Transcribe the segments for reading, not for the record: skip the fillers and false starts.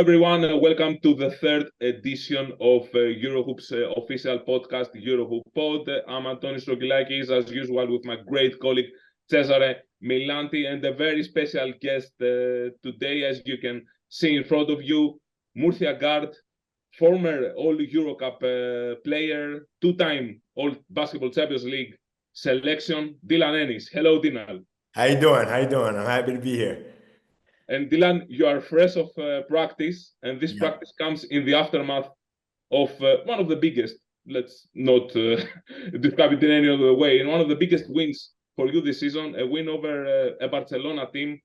everyone, and welcome to the third edition of EuroHoop's official podcast, EurohooPOD. I'm Antonis Stroggylakis, as usual, with my great colleague Cesare, Milanti, and a very special guest today, as you can see in front of you, Murcia guard, former All-EuroCup player, two-time All-Basketball Champions League selection, Dylan Ennis. Hello, Dylan. How you doing? How you doing? I'm happy to be here. And Dylan, you are fresh of practice, and this practice comes in the aftermath of one of the biggest, let's not describe it in any other way, in one of the biggest wins for you this season, a win over a Barcelona team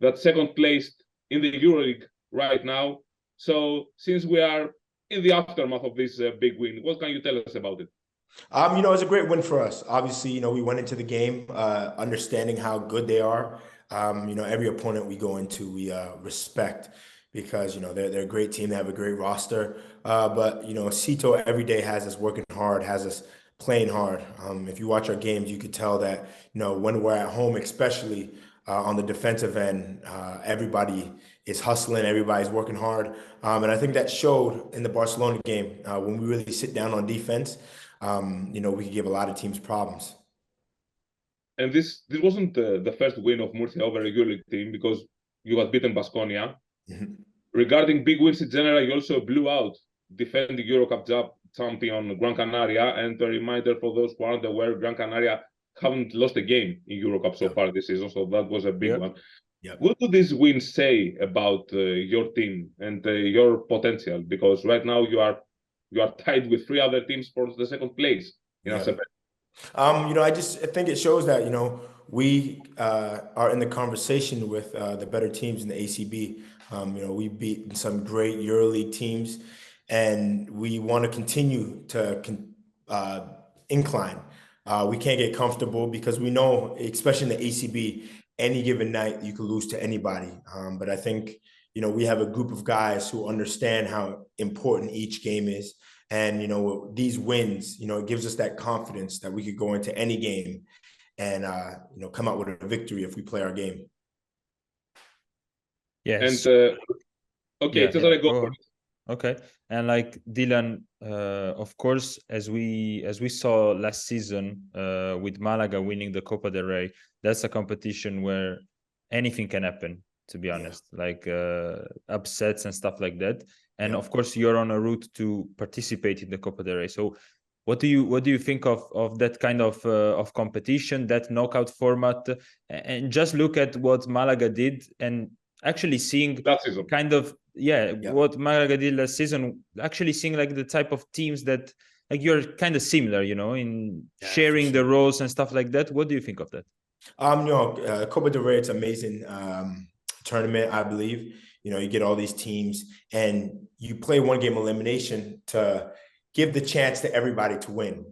that's second placed in the EuroLeague right now. So since we are in the aftermath of this big win, what can you tell us about it? It's a great win for us. Obviously, we went into the game understanding how good they are. Every opponent we go into, we respect because, they're a great team. They have a great roster. But Cito every day has us working hard, has us playing hard. If you watch our games, you could tell that, when we're at home, especially on the defensive end, everybody is hustling, everybody's working hard. And I think that showed in the Barcelona game when we really sit down on defense. We could give a lot of teams problems. And this wasn't the first win of Murcia over a EuroLeague team because you had beaten Baskonia. Mm-hmm. Regarding big wins in general, you also blew out defending EuroCup champion Gran Canaria. And a reminder for those who aren't aware, Gran Canaria haven't lost a game in EuroCup so far this season, so that was a big one. Yep. What do these wins say about your team and your potential? Because right now you are tied with three other teams for the second place in ACB. I think it shows that, we are in the conversation with the better teams in the ACB. We've beaten some great EuroLeague teams, and we want to continue to incline. We can't get comfortable because we know, especially in the ACB, any given night you can lose to anybody. But I think, we have a group of guys who understand how important each game is. And, these wins, it gives us that confidence that we could go into any game and, come out with a victory if we play our game. Yes. And, go for it. Okay. And like Dylan, of course, as we saw last season with Malaga winning the Copa del Rey, that's a competition where anything can happen, to be honest, like upsets and stuff like that. And of course, you're on a route to participate in the Copa del Rey. So what do you think of that kind of competition, that knockout format? And just look at what Malaga did and actually seeing kind of what Malaga did last season, actually seeing like the type of teams that like you're kind of similar, in sharing the roles and stuff like that. What do you think of that? Copa del Rey, it's an amazing tournament, I believe. You get all these teams and you play one game elimination to give the chance to everybody to win.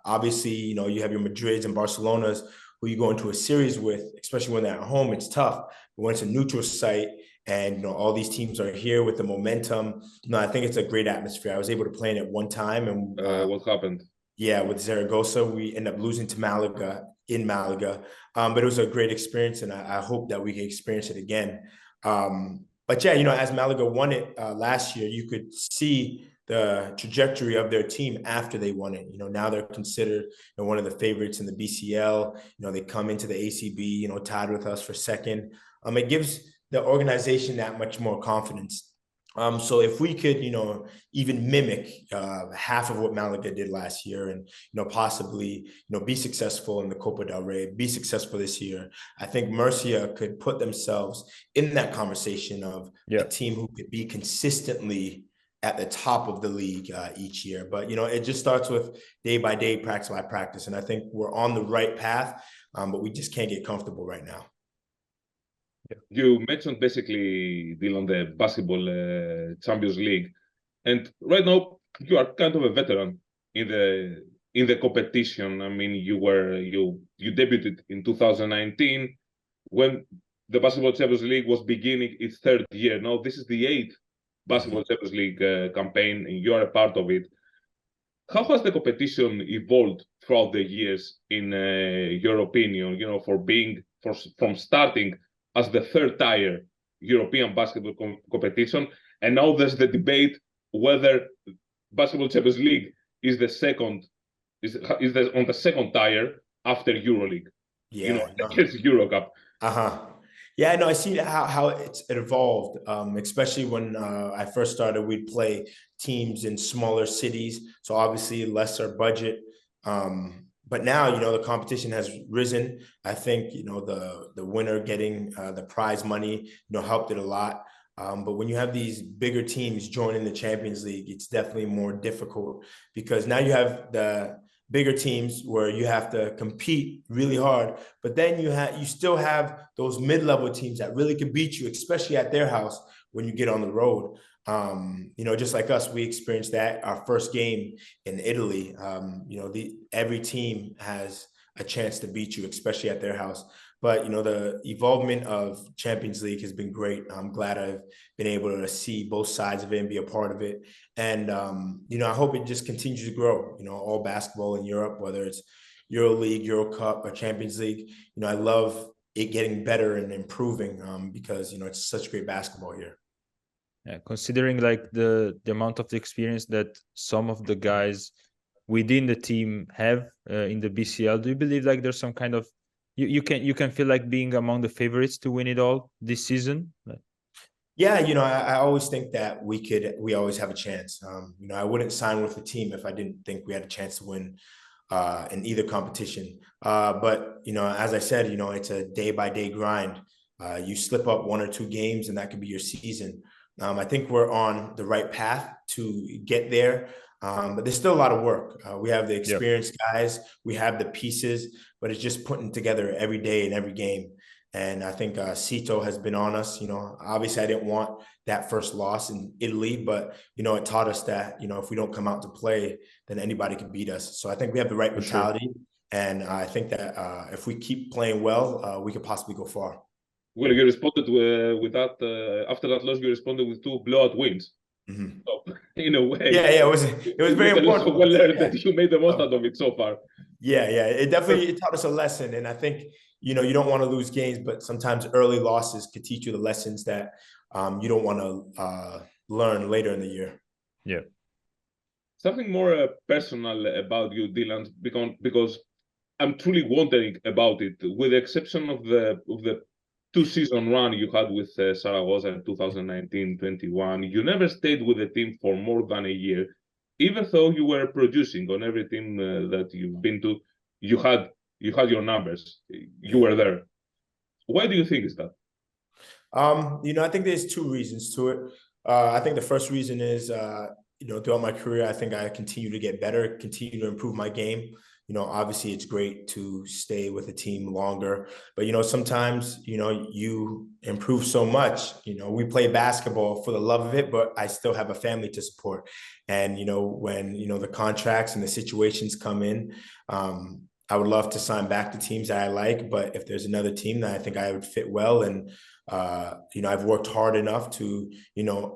Obviously, you have your Madrids and Barcelonas who you go into a series with, especially when they're at home, it's tough. But when it's a neutral site and, all these teams are here with the momentum, I think it's a great atmosphere. I was able to play in it one time. And what happened? Yeah, with Zaragoza, we ended up losing to Malaga in Malaga. But it was a great experience, and I hope that we can experience it again. But as Malaga won it last year, you could see the trajectory of their team after they won it. Now they're considered one of the favorites in the BCL. They come into the ACB, tied with us for second. It gives the organization that much more confidence. So if we could, even mimic half of what Malaga did last year and, possibly, be successful in the Copa del Rey, be successful this year, I think Murcia could put themselves in that conversation of a team who could be consistently at the top of the league each year. But, it just starts with day by day, practice by practice. And I think we're on the right path, but we just can't get comfortable right now. You mentioned basically, Dylan, the basketball Champions League, and right now you are kind of a veteran in the competition. I mean, you debuted in 2019 when the Basketball Champions League was beginning its third year. Now this is the 8th Basketball Champions League campaign, and you are a part of it. How has the competition evolved throughout the years, in your opinion? From starting as the third tier European basketball competition And now there's the debate whether Basketball Champions League is the second, on the second tier after EuroLeague. Yeah, against EuroCup. Yeah, no, I see how it evolved, especially when I first started. We'd play teams in smaller cities, so obviously lesser budget. But now, the competition has risen. I think, the winner getting the prize money, helped it a lot. But when you have these bigger teams joining the Champions League, it's definitely more difficult because now you have the bigger teams where you have to compete really hard, but then you still have those mid-level teams that really could beat you, especially at their house when you get on the road. Just like us, we experienced that our first game in Italy. Every team has a chance to beat you, especially at their house. But, the evolvement of Champions League has been great. I'm glad I've been able to see both sides of it and be a part of it. And, I hope it just continues to grow, all basketball in Europe, whether it's EuroLeague, EuroCup, or Champions League. I love it getting better and improving because, it's such great basketball here. Yeah, considering like the amount of the experience that some of the guys within the team have in the BCL, do you believe like there's some kind of you can feel like being among the favorites to win it all this season? Yeah, I always think that we always have a chance. I wouldn't sign with the team if I didn't think we had a chance to win in either competition. But, as I said, it's a day-by-day grind. You slip up one or two games and that could be your season. I think we're on the right path to get there. But there's still a lot of work. We have the experienced guys, we have the pieces, but it's just putting together every day and every game. And I think Sito has been on us. Obviously I didn't want that first loss in Italy, but, it taught us that, if we don't come out to play, then anybody can beat us. So I think we have the right mentality. Sure. And I think that if we keep playing well, we could possibly go far. Well, you responded with that. After that loss, you responded with 2 blowout wins. Mm-hmm. So, in a way, it was very important. Well learned that you made the most out of it so far. Yeah, it definitely taught us a lesson, and I think you don't want to lose games, but sometimes early losses could teach you the lessons that you don't want to learn later in the year. Yeah. Something more personal about you, Dylan, because I'm truly wondering about it. With the exception of the 2-season run you had with Zaragoza in 2019-21, you never stayed with the team for more than a year, even though you were producing on every team that you've been to. You had your numbers. You were there. Why do you think is that? I think there's 2 reasons to it. I think the first reason is, throughout my career, I think I continue to get better, continue to improve my game. Obviously it's great to stay with a team longer, but, sometimes, you improve so much. We play basketball for the love of it, but I still have a family to support. And, when, the contracts and the situations come in, I would love to sign back to teams that I like, but if there's another team that I think I would fit well and, I've worked hard enough to,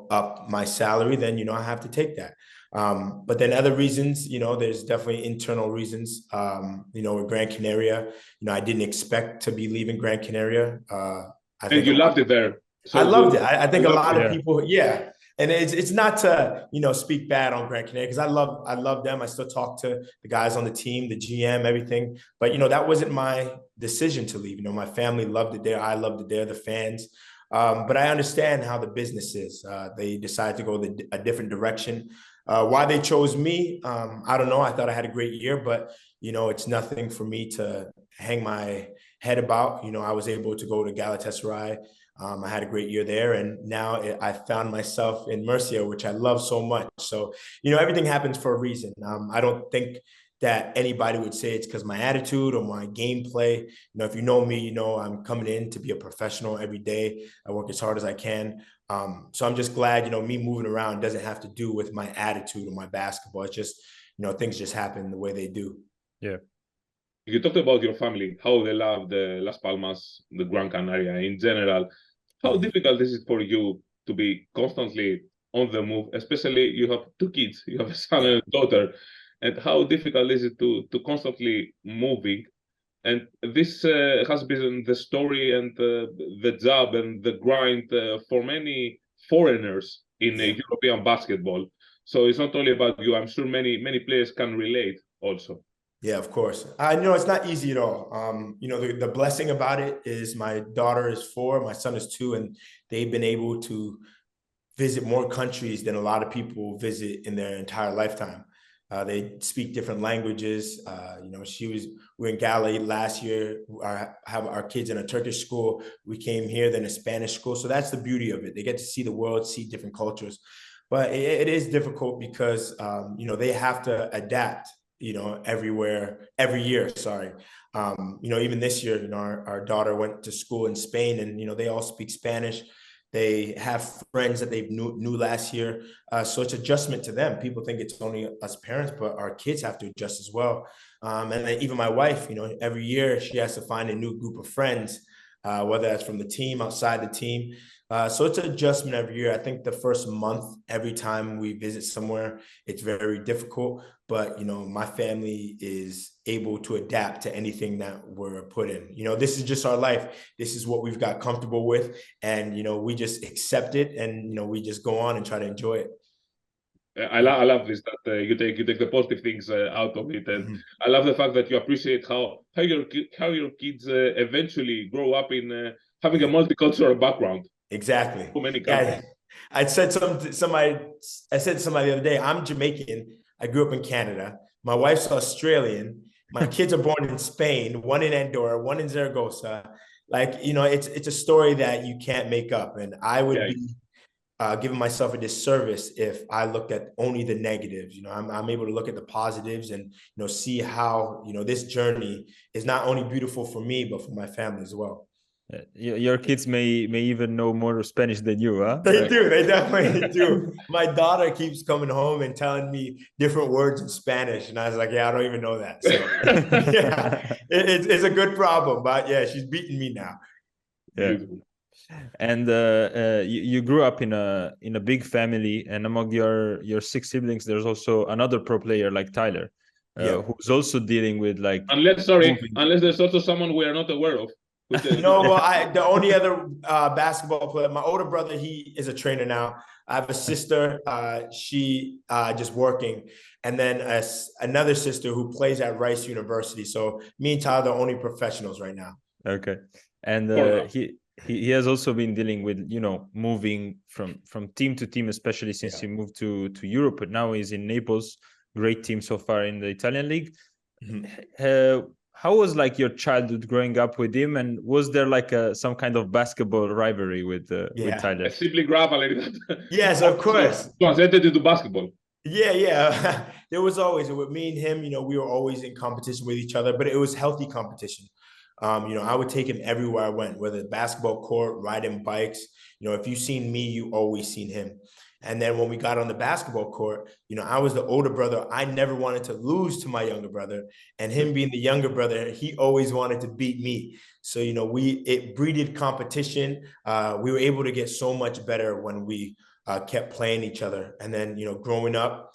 up my salary, then, I have to take that. But then other reasons, there's definitely internal reasons. With Gran Canaria, I didn't expect to be leaving Gran Canaria. I think you loved it there. So I loved it. I think a lot of people, yeah. And it's not to, speak bad on Gran Canaria, because I love them. I still talk to the guys on the team, the GM, everything. But, that wasn't my decision to leave. My family loved it there. I loved it there, the fans. But I understand how the business is. They decided to go a different direction. Why they chose me, I don't know. I thought I had a great year, but, it's nothing for me to hang my head about. I was able to go to Galatasaray. I had a great year there, and now I found myself in Murcia, which I love so much. So, everything happens for a reason. I don't think that anybody would say it's because my attitude or my gameplay. If you know me, I'm coming in to be a professional every day. I work as hard as I can. So I'm just glad, me moving around doesn't have to do with my attitude or my basketball. It's just, things just happen the way they do. Yeah. You talked about your family, how they love the Las Palmas, the Gran Canaria in general. How difficult is it for you to be constantly on the move? Especially you have 2 kids, you have a son and a daughter. And how difficult is it to constantly moving? And this has been the story and the job and the grind for many foreigners in European basketball. So it's not only about you. I'm sure many players can relate also. Yeah, of course. I know it's not easy at all. The blessing about it is my daughter is 4, my son is 2, and they've been able to visit more countries than a lot of people visit in their entire lifetime. They speak different languages. We're in Galilee last year. Have our kids in a Turkish school. We came here, then a Spanish school. So that's the beauty of it. They get to see the world, see different cultures. But it is difficult because, they have to adapt, every year, sorry. Even this year, our daughter went to school in Spain and, they all speak Spanish. They have friends that they knew last year. So it's adjustment to them. People think it's only us parents, but our kids have to adjust as well. And then even my wife, every year she has to find a new group of friends, whether that's from the team, outside the team. So it's an adjustment every year. I think the first month, every time we visit somewhere, it's very difficult. But, my family is able to adapt to anything that we're put in. This is just our life. This is what we've got comfortable with. And, we just accept it and, we just go on and try to enjoy it. I love this, that you take the positive things out of it. And I love the fact that you appreciate how your kids eventually grow up in having a multicultural background. Exactly. So many countries. I said to somebody the other day, I'm Jamaican. I grew up in Canada. My wife's Australian. My kids are born in Spain, one in Andorra, one in Zaragoza. It's a story that you can't make up. And I would be giving myself a disservice if I looked at only the negatives. I'm able to look at the positives and, see how, this journey is not only beautiful for me, but for my family as well. Your kids may even know more Spanish than you, huh? They do. They definitely do. My daughter keeps coming home and telling me different words in Spanish. And I was like, I don't even know that. So it's a good problem. But she's beating me now. Yeah. And you grew up in a big family, and among your 6 siblings, there's also another pro player like Tyler, who's also dealing with unless there's also someone we are not aware of. The only other basketball player, my older brother, he is a trainer now. I have a sister, she just working, and then another sister who plays at Rice University. So me and Tyler are the only professionals right now. Okay, and he has also been dealing with moving from team to team, especially since he moved to Europe. But now he's in Naples, great team so far in the Italian league. How was your childhood growing up with him, and was there some kind of basketball rivalry with Tyler? A sibling rivalry. Yes, of course. Translated into basketball. Yeah. There was always, with me and him, we were always in competition with each other, but it was healthy competition. I would take him everywhere I went, whether basketball court, riding bikes. If you've seen me, you always seen him. And then when we got on the basketball court, I was the older brother. I never wanted to lose to my younger brother. And him being the younger brother, he always wanted to beat me. So, it breeded competition. We were able to get so much better when we kept playing each other. And then, growing up,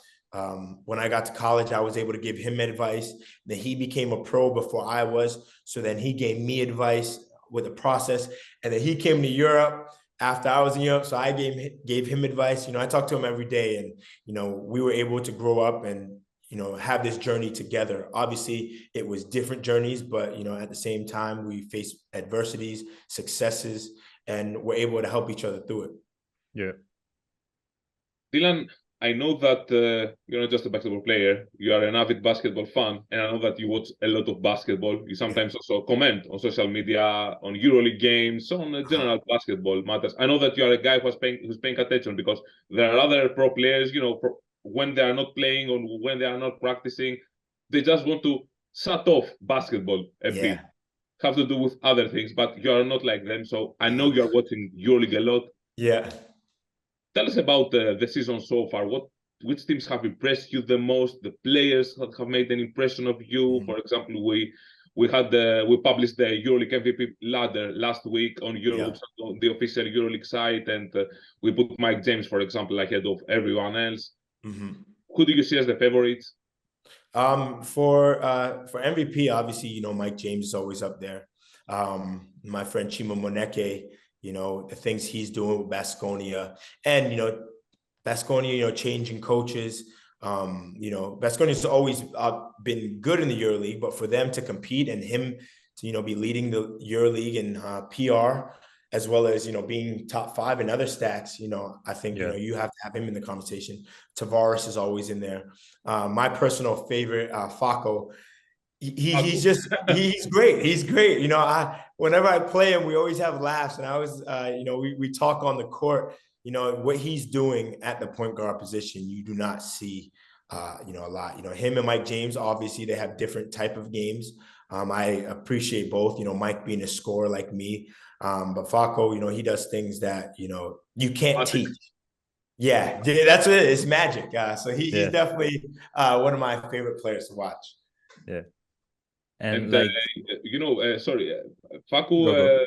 when I got to college, I was able to give him advice. Then he became a pro before I was. So then he gave me advice with the process. And then he came to Europe after I was in Europe. So I gave him advice. I talked to him every day, and, we were able to grow up and, have this journey together. Obviously it was different journeys, but, at the same time, we faced adversities, successes, and we're able to help each other through it. Yeah. Dylan, I know that you're not just a basketball player. You are an avid basketball fan, and I know that you watch a lot of basketball. You sometimes also comment on social media, on EuroLeague games, on general basketball matters. I know that you are a guy who's paying attention, because there are other pro players, when they are not playing or when they are not practicing, they just want to shut off basketball a bit. Have to do with other things, but you are not like them. So I know you are watching EuroLeague a lot. Yeah. Tell us about the season so far. Which teams have impressed you the most? The players that have made an impression of you. For example, we published the EuroLeague MVP ladder last week on on the official EuroLeague site, and we put Mike James, for example, ahead of everyone else. Who do you see as the favorites? For MVP, obviously, Mike James is always up there. My friend Chima Moneke, the things he's doing with Baskonia, and, Baskonia, changing coaches. Baskonia's always been good in the EuroLeague, but for them to compete and him to, be leading the EuroLeague in PR, as well as, being top 5 in other stats, I think, you have to have him in the conversation. Tavares is always in there. My personal favorite, Faco, he's great. He's great. Whenever I play him, we always have laughs, and I always, we talk on the court. What he's doing at the point guard position, you do not see, a lot. Him and Mike James, obviously, they have different type of games. I appreciate both. Mike being a scorer like me, but Faco, he does things that you can't teach. Yeah, that's what it is. It's magic. So he's definitely one of my favorite players to watch. Yeah. And Facu,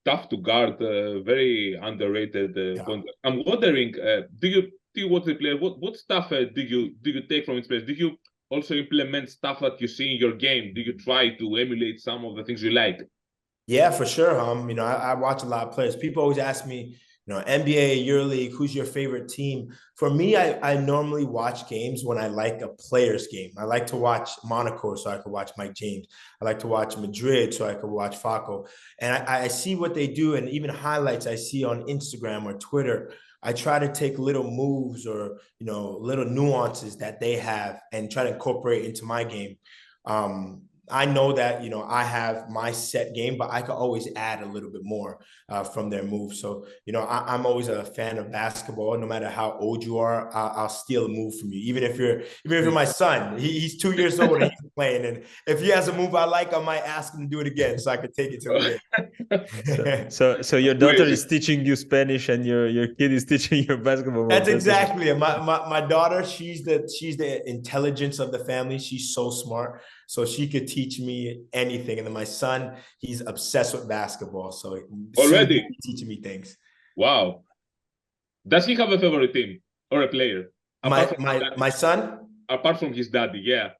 tough to guard, very underrated. I'm wondering, do you watch the player? What stuff do you take from his players? Do you also implement stuff that you see in your game? Do you try to emulate some of the things you like? Yeah, for sure. I watch a lot of players. People always ask me, NBA, EuroLeague, who's your favorite team? For me, I normally watch games when I like a player's game. I like to watch Monaco so I could watch Mike James. I like to watch Madrid so I could watch Faco. And I see what they do, and even highlights I see on Instagram or Twitter. I try to take little moves or, little nuances that they have and try to incorporate into my game. I know that, I have my set game, but I could always add a little bit more from their moves. So, I'm always a fan of basketball. No matter how old you are, I'll steal a move from you. Even if you're my son, he's 2 years old and he's playing. And if he has a move I like, I might ask him to do it again so I could take it to him. So your daughter is teaching you Spanish and your kid is teaching you basketball. That's exactly it. My daughter, she's the intelligence of the family. She's so smart. So she could teach me anything. And then my son, he's obsessed with basketball. So already he's teaching me things. Wow. Does he have a favorite team or a player? My son? Apart from his daddy, yeah.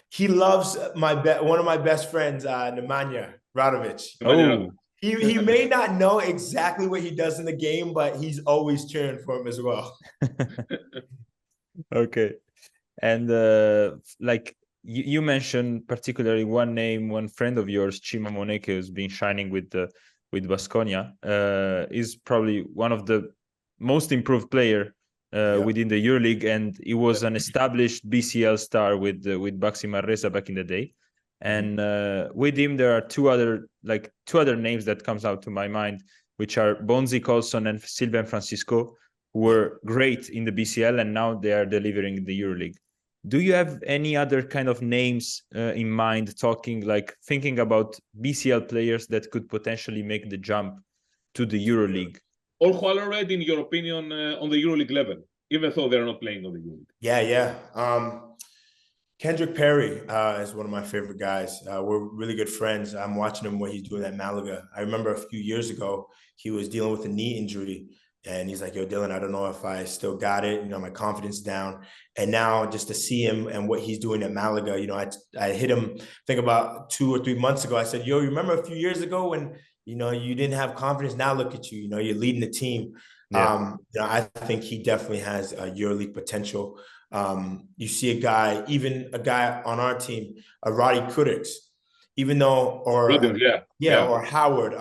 He loves one of my best friends, Nemanja Radovic. Oh. He may not know exactly what he does in the game, but he's always cheering for him as well. Okay. And you mentioned particularly one name, one friend of yours, Chima Moneke, who's been shining with Baskonia, is probably one of the most improved player within the EuroLeague, and he was an established BCL star with Baxi Manresa back in the day. And with him, there are two other names that comes out to my mind, which are Bonzi Colson and Sylvain Francisco, who were great in the BCL, and now they are delivering in the EuroLeague. Do you have any other kind of names in mind, thinking about BCL players that could potentially make the jump to the EuroLeague? Or who are already, in your opinion, on the EuroLeague level, even though they're not playing on the EuroLeague? Yeah. Kendrick Perry is one of my favorite guys. We're really good friends. I'm watching him what he's doing at Malaga. I remember a few years ago, he was dealing with a knee injury. And he's like, yo, Dylan, I don't know if I still got it. My confidence down. And now just to see him and what he's doing at Malaga, I hit him, I think about 2 or 3 months ago. I said, yo, you remember a few years ago when, you didn't have confidence? Now look at you, you're leading the team. Yeah. I think he definitely has a EuroLeague potential. You see a guy on our team, Roddy Kudriks, even though, or Howard,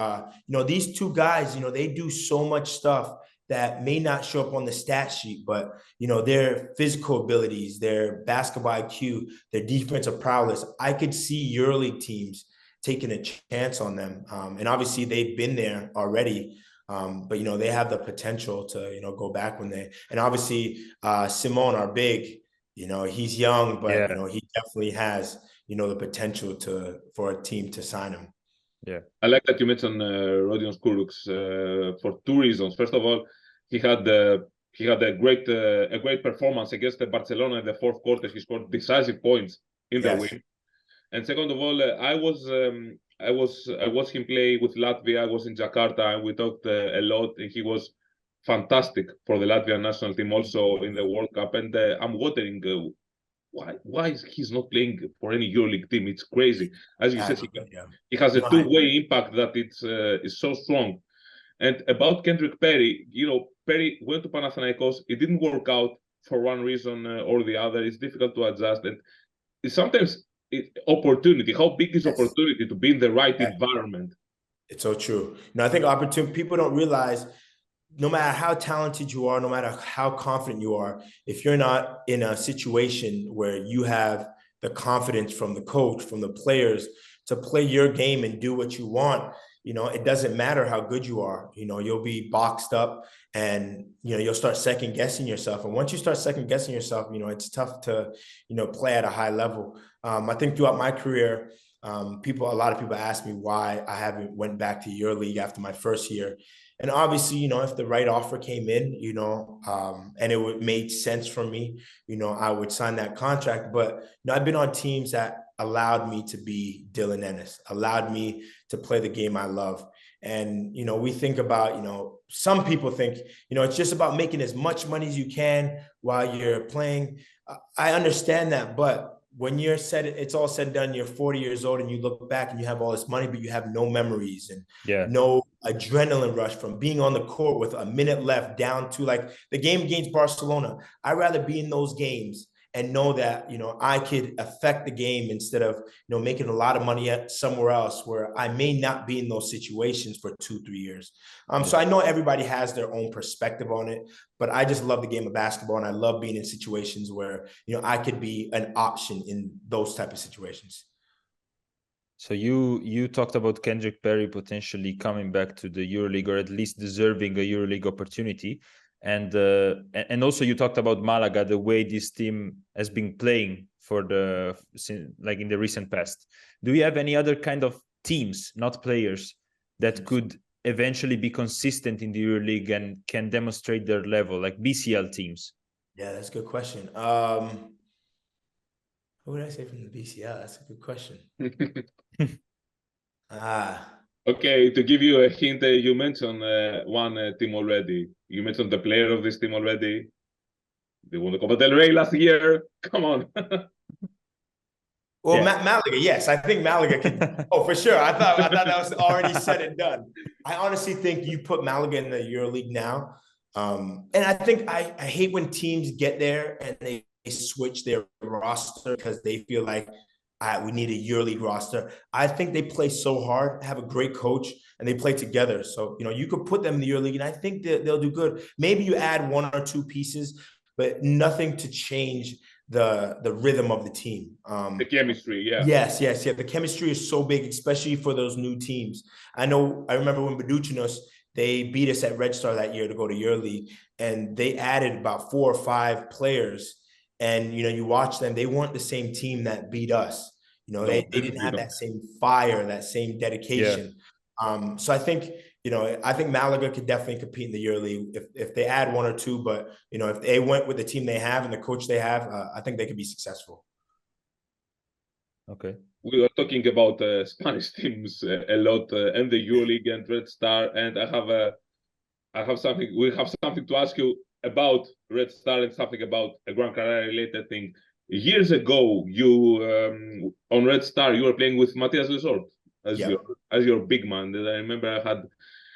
these two guys, they do so much stuff that may not show up on the stat sheet, but their physical abilities, their basketball IQ, their defensive prowess, I could see EuroLeague teams taking a chance on them. And obviously they've been there already, but they have the potential to go back and obviously Simone, our big, he's young, but he definitely has the potential for a team to sign him. Yeah, I like that you mentioned Rodion Kudriks for 2 reasons. First of all, he had a great performance against the Barcelona in the fourth quarter. He scored decisive points in the win. And second of all, I watched him play with Latvia. I was in Jakarta, and we talked a lot. And he was fantastic for the Latvian national team, also in the World Cup. And I'm wondering why he's not playing for any EuroLeague team. It's crazy. As you said, he has a two-way impact that it's so strong. And about Kendrick Perry, Perry went to Panathinaikos. It didn't work out for one reason or the other. It's difficult to adjust. And sometimes opportunity. How big is opportunity to be in the right environment? It's so true. I think opportunity, people don't realize no matter how talented you are, no matter how confident you are, if you're not in a situation where you have the confidence from the coach, from the players to play your game and do what you want, it doesn't matter how good you are. You'll be boxed up and, you'll start second guessing yourself. And once you start second guessing yourself, it's tough to, play at a high level. I think throughout my career, a lot of people ask me why I haven't went back to EuroLeague after my first year. And obviously, if the right offer came in, and it made sense for me, I would sign that contract. But I've been on teams that allowed me to be Dylan Ennis, allowed me to play the game I love. And, we think about, some people think, it's just about making as much money as you can while you're playing. I understand that, but when it's all said and done, you're 40 years old and you look back and you have all this money, but you have no memories and no adrenaline rush from being on the court with a minute left down to like the game against Barcelona. I'd rather be in those games and know that, I could affect the game instead of, making a lot of money somewhere else where I may not be in those situations for 2-3 years. So I know everybody has their own perspective on it, but I just love the game of basketball and I love being in situations where, I could be an option in those type of situations. So you talked about Kendrick Perry potentially coming back to the EuroLeague or at least deserving a EuroLeague opportunity. And also you talked about Malaga, the way this team has been playing in the recent past. Do you have any other kind of teams, not players, that could eventually be consistent in the EuroLeague and can demonstrate their level, like BCL teams? Yeah, that's a good question. What would I say from the BCL? That's a good question. Okay, to give you a hint, you mentioned one team already. You mentioned the player of this team already. They won the Copa del Rey last year. Come on. Well, Malaga, yes. I think Malaga can. Oh, for sure. I thought that was already said and done. I honestly think you put Malaga in the EuroLeague now. And I think I hate when teams get there and they switch their roster because they feel like we need a EuroLeague roster. I think they play so hard, have a great coach, and they play together. So, you could put them in the EuroLeague, and I think that they'll do good. Maybe you add 1 or 2 pieces, but nothing to change the rhythm of the team. The chemistry, yeah. Yes. The chemistry is so big, especially for those new teams. I remember when Baduchinos, they beat us at Red Star that year to go to EuroLeague, and they added about 4 or 5 players. And, you watch them, they weren't the same team that beat us. They didn't have that same fire, that same dedication. Yeah. So I think Malaga could definitely compete in the EuroLeague if they add 1 or 2. But, if they went with the team they have and the coach they have, I think they could be successful. Okay. We were talking about Spanish teams a lot and the EuroLeague and Red Star. And we have something to ask you about Red Star and something about a Gran Canaria related thing. Years ago, you on Red Star, you were playing with Mathias Lessort as your big man. And I remember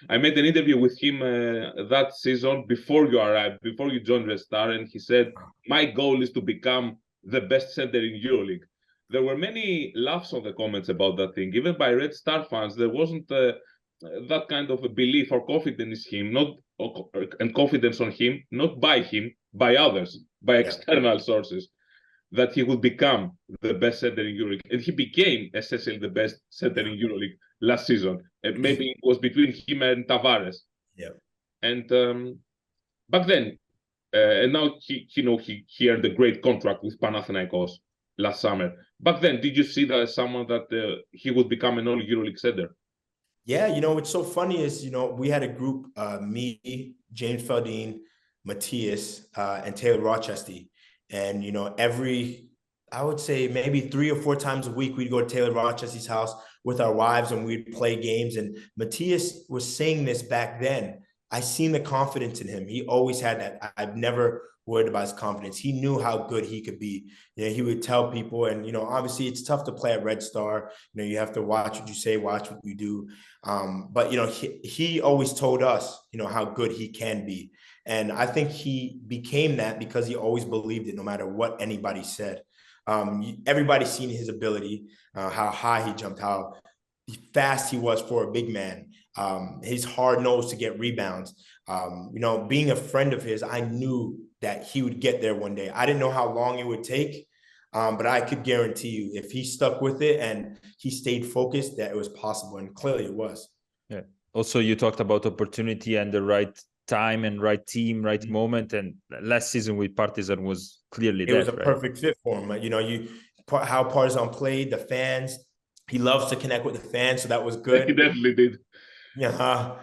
I made an interview with him that season before you arrived, before you joined Red Star, and he said, "My goal is to become the best center in EuroLeague." There were many laughs on the comments about that thing. Even by Red Star fans, there wasn't that kind of a belief or confidence in him, and confidence on him, not by him, by others, by external sources, that he would become the best center in EuroLeague. And he became essentially the best center in EuroLeague last season. And maybe it was between him and Tavares. Yeah. And back then, and now he earned a great contract with Panathinaikos last summer. Back then, did you see that as someone that he would become an all-EuroLeague center? Yeah, what's so funny is, we had a group, me, James Feldine, Matthias, and Taylor Rochester. And, I would say maybe 3 or 4 times a week, we'd go to Taylor Rochester's house with our wives and we'd play games. And Matthias was saying this back then. I seen the confidence in him. He always had that. I've never worried about his confidence. He knew how good he could be. He would tell people, and, obviously it's tough to play at Red Star. You have to watch what you say, watch what you do. But, he always told us, how good he can be. And I think he became that because he always believed it, no matter what anybody said. Everybody's seen his ability, how high he jumped, how fast he was for a big man. His hard nose to get rebounds. Being a friend of his, I knew that he would get there one day. I didn't know how long it would take, but I could guarantee you, if he stuck with it and he stayed focused, that it was possible, and clearly it was. Yeah. Also, you talked about opportunity and the right time and right team, right moment. And last season with Partizan was clearly it was a perfect fit for him. How Partizan played, the fans. He loves to connect with the fans, so that was good. He definitely did. Yeah,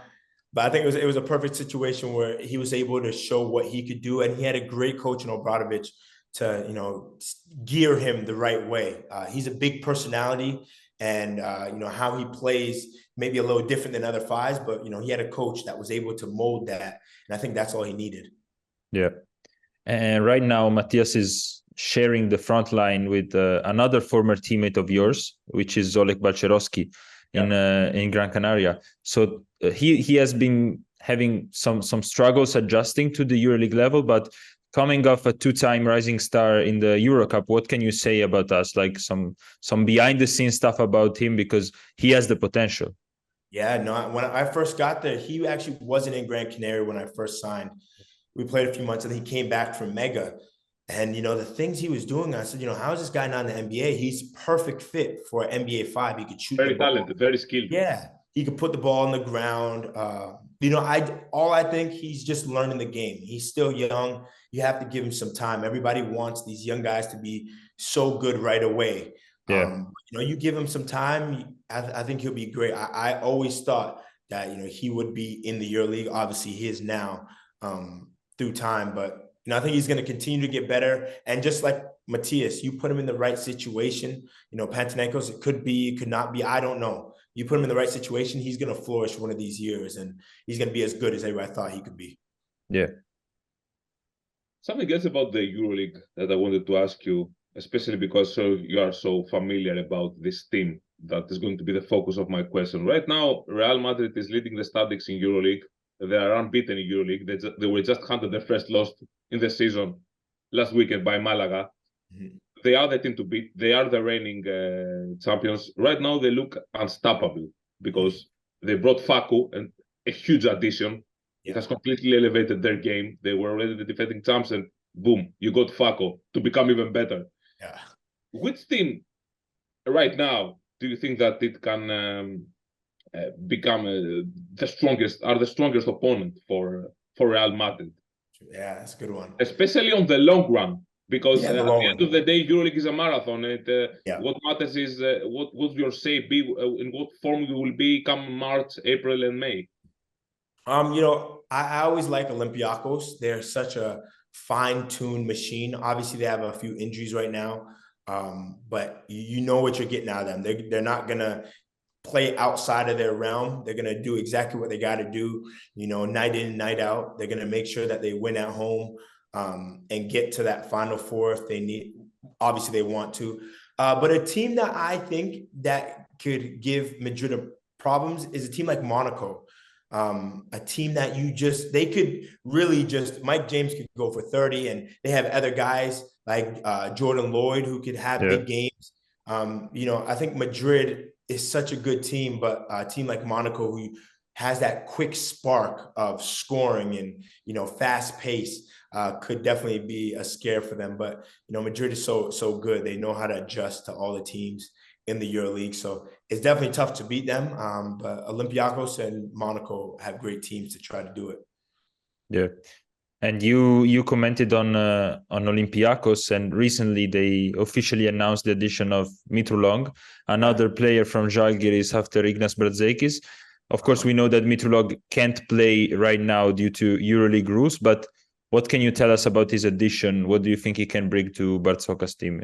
but I think it was a perfect situation where he was able to show what he could do, and he had a great coach in Obradovic to gear him the right way. He's a big personality, and how he plays maybe a little different than other fives, but he had a coach that was able to mold that, and I think that's all he needed. Yeah, and right now Mathias is sharing the front line with another former teammate of yours, which is Aleksander Balcerowski in Gran Canaria. So he has been having some struggles adjusting to the EuroLeague level, but coming off a two-time rising star in the EuroCup, what can you say about us? Like some behind-the-scenes stuff about him, because he has the potential. Yeah, no. When I first got there, he actually wasn't in Gran Canaria when I first signed. We played a few months, and he came back from Mega. And, the things he was doing, I said, how is this guy not in the NBA? He's perfect fit for an NBA 5. He could shoot. Very talented, very skilled. Yeah, he could put the ball on the ground. I think he's just learning the game. He's still young. You have to give him some time. Everybody wants these young guys to be so good right away. Yeah. You give him some time, I think he'll be great. I always thought that, he would be in the EuroLeague. Obviously, he is now through time, but I think he's going to continue to get better. And just like Mathias, you put him in the right situation. Panathinaikos, it could be, it could not be. I don't know. You put him in the right situation, he's going to flourish one of these years, and he's going to be as good as everybody thought he could be. Yeah. Something else about the EuroLeague that I wanted to ask you, especially because you are so familiar about this team, that is going to be the focus of my question. Right now, Real Madrid is leading the standings in EuroLeague. They are unbeaten in EuroLeague. They were just handed their first loss in the season last weekend by Malaga. Mm-hmm. They are the team to beat. They are the reigning champions. Right now, they look unstoppable because they brought Facu, and a huge addition. Yeah. It has completely elevated their game. They were already the defending champs, and boom, you got Facu to become even better. Yeah. Which team right now do you think that it can become the strongest opponent for Real Madrid? Yeah, that's a good one. Especially on the long run, because at the end of the day, EuroLeague is a marathon. And what matters is what will your shape be, in what form you will be come March, April, and May. I always like Olympiacos. They're such a fine-tuned machine. Obviously, they have a few injuries right now, but you know what you're getting out of them. They're not gonna play outside of their realm. They're going to do exactly what they got to do, night in, night out. They're going to make sure that they win at home and get to that Final Four if they need. Obviously, they want to. But a team that I think that could give Madrid problems is a team like Monaco. A team that they could really Mike James could go for 30, and they have other guys like Jordan Lloyd who could have big games. I think Madrid is such a good team, but a team like Monaco who has that quick spark of scoring and, fast pace could definitely be a scare for them. But, Madrid is so good. They know how to adjust to all the teams in the EuroLeague. So it's definitely tough to beat them. But Olympiacos and Monaco have great teams to try to do it. Yeah. And you commented on Olympiacos, and recently they officially announced the addition of Mitrou-Long, another player from Žalgiris after Ignas Brazdeikis. Of course, we know that Mitrou-Long can't play right now due to EuroLeague rules, but what can you tell us about his addition? What do you think he can bring to Barzoka's team?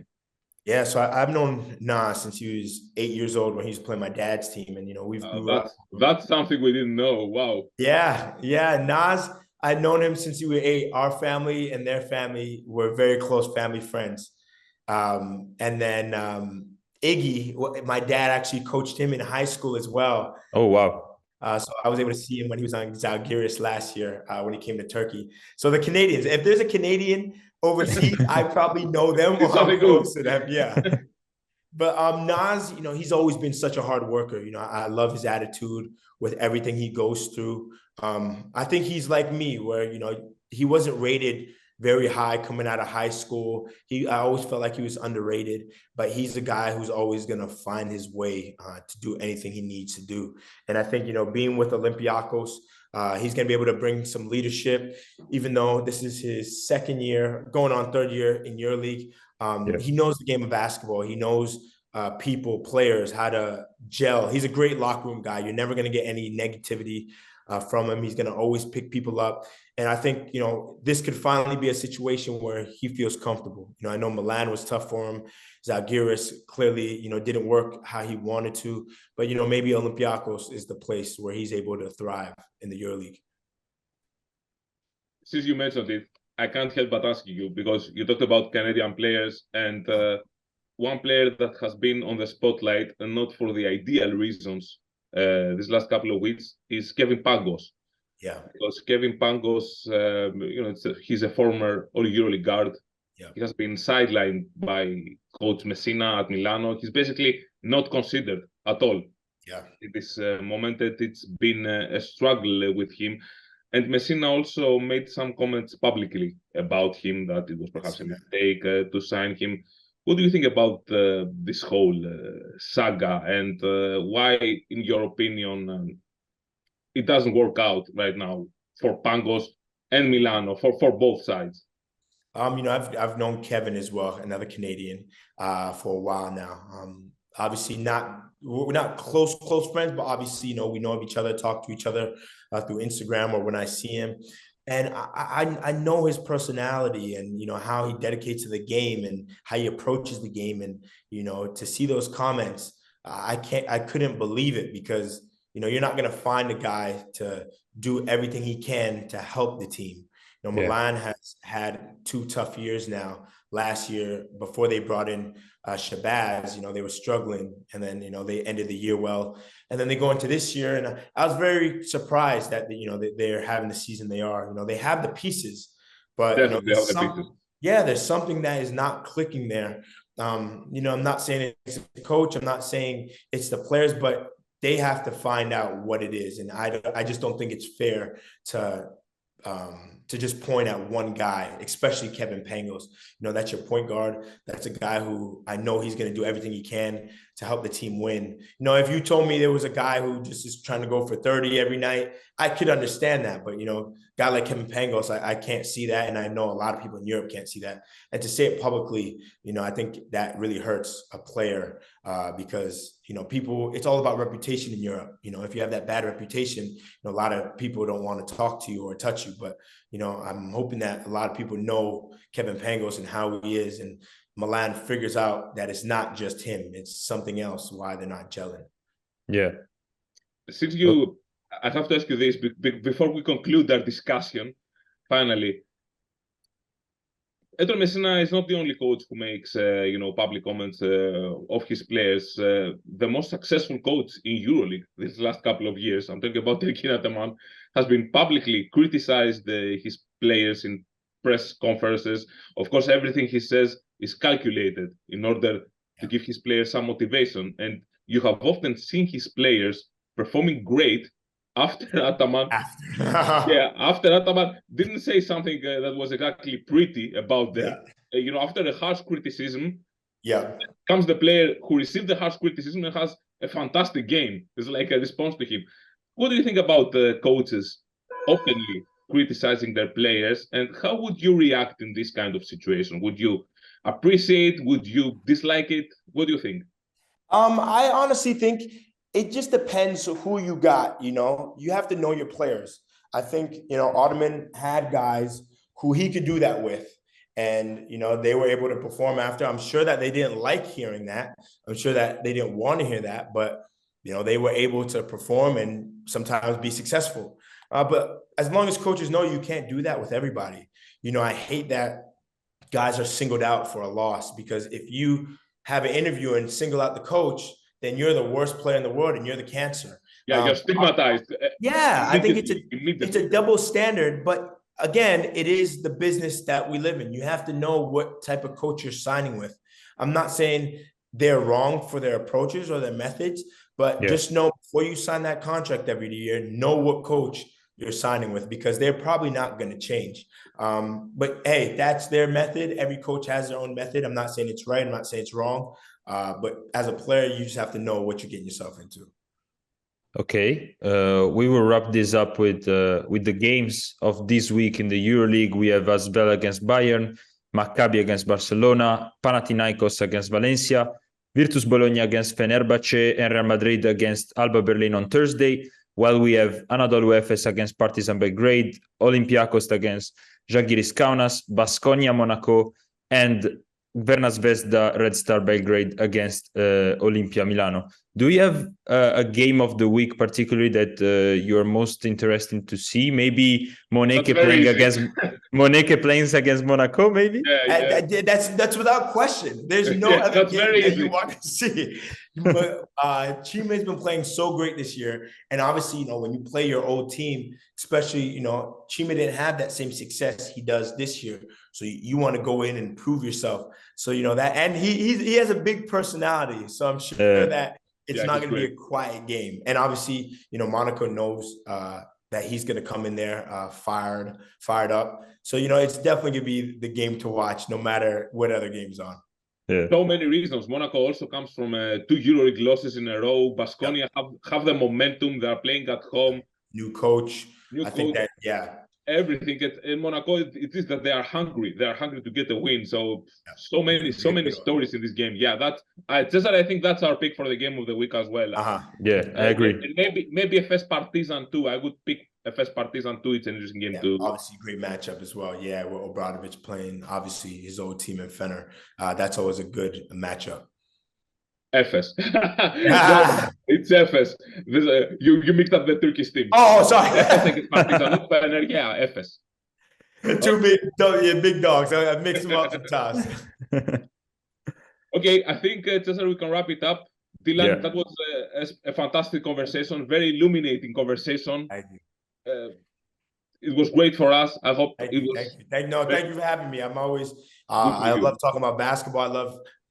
Yeah, so I've known Nas since he was 8 years old when he was playing my dad's team, and we've grew up. That's something we didn't know. Wow. Yeah, Nas. I'd known him since he was 8. Our family and their family were very close family friends. And then Iggy, my dad actually coached him in high school as well. Oh, wow. So I was able to see him when he was on Zalgiris last year when he came to Turkey. So the Canadians, if there's a Canadian overseas, I probably know them or I'm close to them. Yeah. But Nas, he's always been such a hard worker. I love his attitude with everything he goes through. I think he's like me, where he wasn't rated very high coming out of high school. I always felt like he was underrated, but he's a guy who's always going to find his way to do anything he needs to do. And I think, being with Olympiacos, he's going to be able to bring some leadership, even though this is his second year, going on third year in EuroLeague. He knows the game of basketball. He knows people, players, how to gel. He's a great locker room guy. You're never going to get any negativity from him. He's going to always pick people up. And I think, this could finally be a situation where he feels comfortable. I know Milan was tough for him. Zalgiris clearly, didn't work how he wanted to. But, maybe Olympiacos is the place where he's able to thrive in the EuroLeague. Since you mentioned it, I can't help but ask you, because you talked about Canadian players, and one player that has been on the spotlight, and not for the ideal reasons, these last couple of weeks, is Kevin Pangos. Yeah. Because Kevin Pangos, he's a former All-EuroLeague guard. Yeah. He has been sidelined by Coach Messina at Milano. He's basically not considered at all. Yeah. At this moment, it's been a struggle with him. And Messina also made some comments publicly about him, that it was perhaps a mistake to sign him. What do you think about this whole saga, and why, in your opinion, it doesn't work out right now for Pangos and Milano, for both sides? I've known Kevin as well, another Canadian, for a while now. Obviously we're not close friends, but obviously, we know of each other, talk to each other through Instagram or when I see him. And I know his personality and, how he dedicates to the game and how he approaches the game. And, to see those comments, I couldn't believe it, because, you're not going to find a guy to do everything he can to help the team. Milan has had 2 tough years now. Last year, before they brought in Shabazz, they were struggling, and then, they ended the year well. And then they go into this year, and I was very surprised that, they're having the season they are. They have the pieces, but, there's something that is not clicking there. I'm not saying it's the coach. I'm not saying it's the players, but they have to find out what it is. And I just don't think it's fair to just point at one guy, especially Kevin Pangos. That's your point guard. That's a guy who I know he's going to do everything he can to help the team win. If you told me there was a guy who just is trying to go for 30 every night, I could understand that. But, a guy like Kevin Pangos, I can't see that. And I know a lot of people in Europe can't see that. And to say it publicly, I think that really hurts a player because, people, it's all about reputation in Europe. If you have that bad reputation, a lot of people don't want to talk to you or touch you. But, I'm hoping that a lot of people know Kevin Pangos and how he is, and Milan figures out that it's not just him, it's something else why they're not gelling. Yeah. Since I have to ask you this before we conclude our discussion, finally. Ettore Messina is not the only coach who makes, public comments of his players. The most successful coach in EuroLeague this last couple of years, I'm talking about Erkin Ataman, has been publicly criticized his players in press conferences. Of course, everything he says is calculated in order to give his players some motivation. And you have often seen his players performing great after Ataman. After Ataman didn't say something that was exactly pretty about them. After a harsh criticism, comes the player who received the harsh criticism and has a fantastic game. It's like a response to him. What do you think about coaches openly criticizing their players, and how would you react in this kind of situation? Would you appreciate? Would you dislike it? What do you think? I honestly think it just depends who you got. You have to know your players. I think, Ottoman had guys who he could do that with. And, they were able to perform after. I'm sure that they didn't like hearing that. I'm sure that they didn't want to hear that. But, they were able to perform and sometimes be successful. But as long as coaches know, you can't do that with everybody. I hate that guys are singled out for a loss, because if you have an interview and single out the coach, then you're the worst player in the world and you're the cancer. Yeah, you're stigmatized. Yeah, I think it's immediately. a double standard, but again, it is the business that we live in. You have to know what type of coach you're signing with. I'm not saying they're wrong for their approaches or their methods, but just know before you sign that contract every year, know what coach you're signing with, because they're probably not going to change. But hey, that's their method. Every coach has their own method. I'm not saying it's right. I'm not saying it's wrong. But as a player, you just have to know what you're getting yourself into. Okay, we will wrap this up with the games of this week in the EuroLeague. We have Asbel against Bayern, Maccabi against Barcelona, Panathinaikos against Valencia, Virtus Bologna against Fenerbahce, and Real Madrid against Alba Berlin on Thursday, while we have Anadolu Efes against Partizan Belgrade, Olympiacos against Žalgiris Kaunas, Baskonia Monaco, and Crvena Zvezda Red Star Belgrade against Olimpia Milano. Do you have a game of the week particularly that you're most interested to see? Maybe Moneke playing against Monaco, maybe? Yeah. That's without question. There's no other game that you want to see. But Chime's been playing so great this year. And obviously, when you play your old team, especially, Chime didn't have that same success he does this year. So you want to go in and prove yourself. So, that, and he has a big personality. So I'm sure that it's not going to be a quiet game. And obviously, Monaco knows that he's going to come in there fired up. So, it's definitely going to be the game to watch no matter what other game's on. Yeah. So many reasons. Monaco also comes from 2 EuroLeague losses in a row. Baskonia have the momentum. They are playing at home. New coach. Think that, everything in Monaco, it is that they are hungry. They are hungry to get a win. So many stories in this game. Yeah, Cesare, I think that's our pick for the game of the week as well. Yeah, I agree. Maybe FS Partizan too. I would pick FS Partizan too. It's an interesting game too. Obviously, great matchup as well. Yeah, with Obradovic playing obviously his old team in Fener. That's always a good matchup. FS. No, it's FS. You mixed up the Turkish team. Oh, sorry. FS against Partizan, not Fener. Yeah, FS. Two big dogs. I mixed them up sometimes. Okay, I think, Cesar, we can wrap it up. Dylan, that was a fantastic conversation, very illuminating conversation. Thank you. It was great for us. I hope Thank you for having me. I'm always, I love talking about basketball.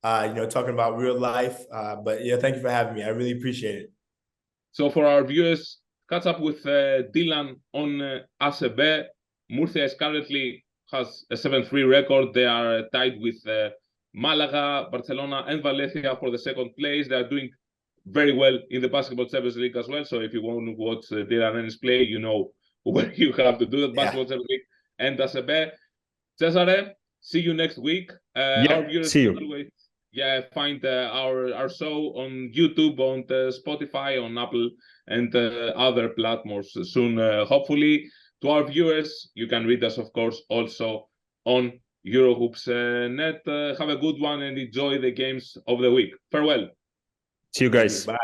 I love talking about real life. But thank you for having me. I really appreciate it. So for our viewers, catch up with Dylan on ACB. Murcia is currently has a 7-3 record. They are tied with Malaga, Barcelona, and Valencia for the second place. They are doing very well in the Basketball Champions League as well. So if you want to watch Dylan Ennis play, you know where you have to do the Basketball Champions League and ACB. Cesare, see you next week. Our viewers, see you. Find our show on YouTube, on Spotify, on Apple, and other platforms soon, hopefully. To our viewers, you can read us, of course, also on EurohooPS.net. Have a good one and enjoy the games of the week. Farewell. See you guys. Bye.